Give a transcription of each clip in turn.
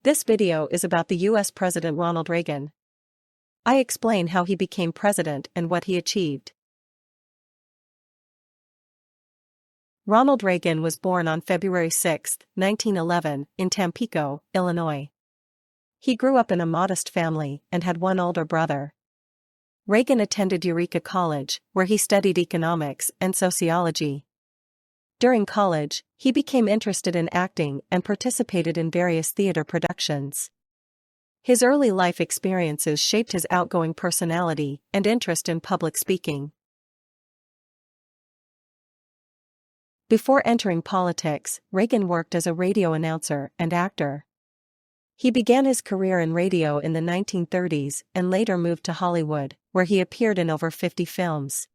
This video is about the US President Ronald Reagan. I explain how he became president and what he achieved. Ronald Reagan was born on February 6, 1911, in Tampico, Illinois. He grew up in a modest family and had one older brother. Reagan attended Eureka College, where he studied economics and sociology. During college, he became interested in acting and participated in various theater productions. His early life experiences shaped his outgoing personality and interest in public speaking. Before entering politics, Reagan worked as a radio announcer and actor. He began his career in radio in the 1930s and later moved to Hollywood, where he appeared in over 50 films.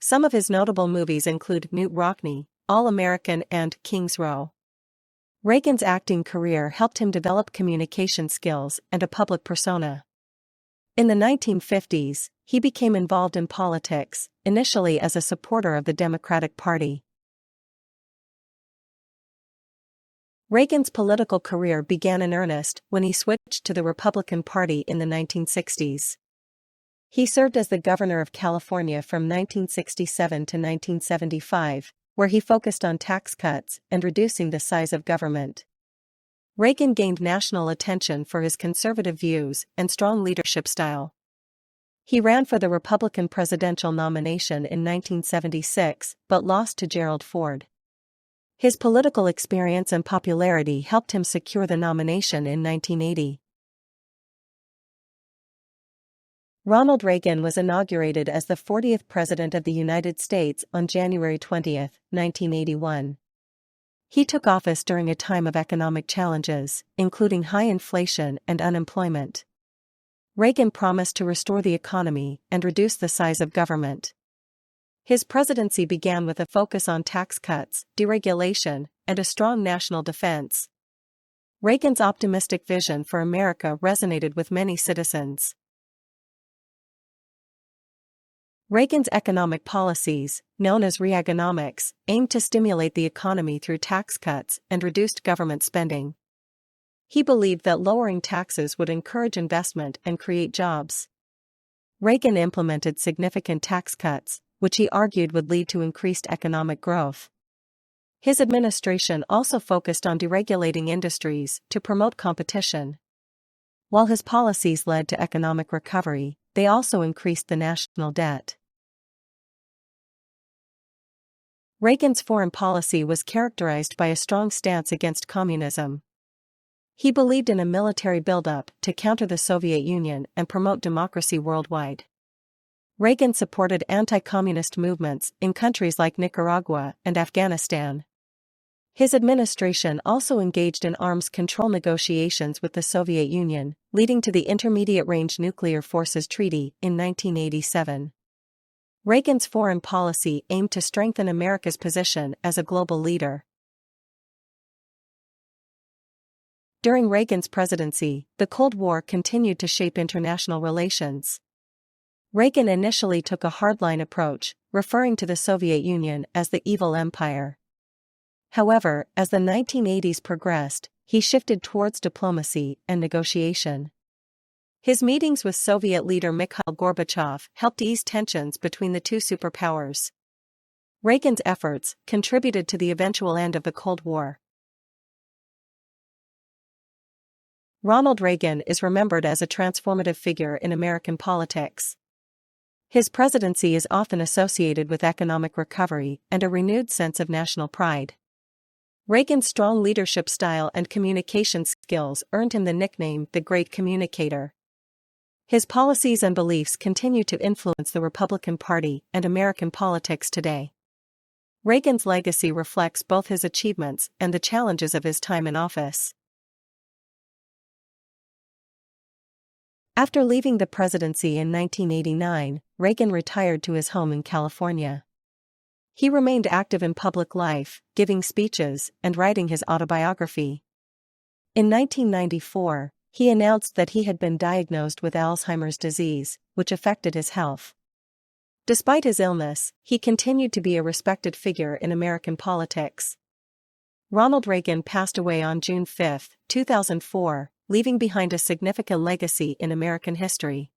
Some of his notable movies include Knute Rockne, All-American and King's Row. Reagan's acting career helped him develop communication skills and a public persona. In the 1950s, he became involved in politics, initially as a supporter of the Democratic Party. Reagan's political career began in earnest when he switched to the Republican Party in the 1960s. He served as the governor of California from 1967 to 1975, where he focused on tax cuts and reducing the size of government. Reagan gained national attention for his conservative views and strong leadership style. He ran for the Republican presidential nomination in 1976 but lost to Gerald Ford. His political experience and popularity helped him secure the nomination in 1980. Ronald Reagan was inaugurated as the 40th President of the United States on January 20, 1981. He took office during a time of economic challenges, including high inflation and unemployment. Reagan promised to restore the economy and reduce the size of government. His presidency began with a focus on tax cuts, deregulation, and a strong national defense. Reagan's optimistic vision for America resonated with many citizens. Reagan's economic policies, known as Reaganomics, aimed to stimulate the economy through tax cuts and reduced government spending. He believed that lowering taxes would encourage investment and create jobs. Reagan implemented significant tax cuts, which he argued would lead to increased economic growth. His administration also focused on deregulating industries to promote competition. While his policies led to economic recovery, they also increased the national debt. Reagan's foreign policy was characterized by a strong stance against communism. He believed in a military buildup to counter the Soviet Union and promote democracy worldwide. Reagan supported anti-communist movements in countries like Nicaragua and Afghanistan. His administration also engaged in arms control negotiations with the Soviet Union, leading to the Intermediate-Range Nuclear Forces Treaty in 1987. Reagan's foreign policy aimed to strengthen America's position as a global leader. During Reagan's presidency, the Cold War continued to shape international relations. Reagan initially took a hardline approach, referring to the Soviet Union as the evil empire. However, as the 1980s progressed, he shifted towards diplomacy and negotiation. His meetings with Soviet leader Mikhail Gorbachev helped ease tensions between the two superpowers. Reagan's efforts contributed to the eventual end of the Cold War. Ronald Reagan is remembered as a transformative figure in American politics. His presidency is often associated with economic recovery and a renewed sense of national pride. Reagan's strong leadership style and communication skills earned him the nickname the Great Communicator. His policies and beliefs continue to influence the Republican Party and American politics today. Reagan's legacy reflects both his achievements and the challenges of his time in office. After leaving the presidency in 1989, Reagan retired to his home in California. He remained active in public life, giving speeches and writing his autobiography. In 1994, he announced that he had been diagnosed with Alzheimer's disease, which affected his health. Despite his illness, he continued to be a respected figure in American politics. Ronald Reagan passed away on June 5, 2004, leaving behind a significant legacy in American history.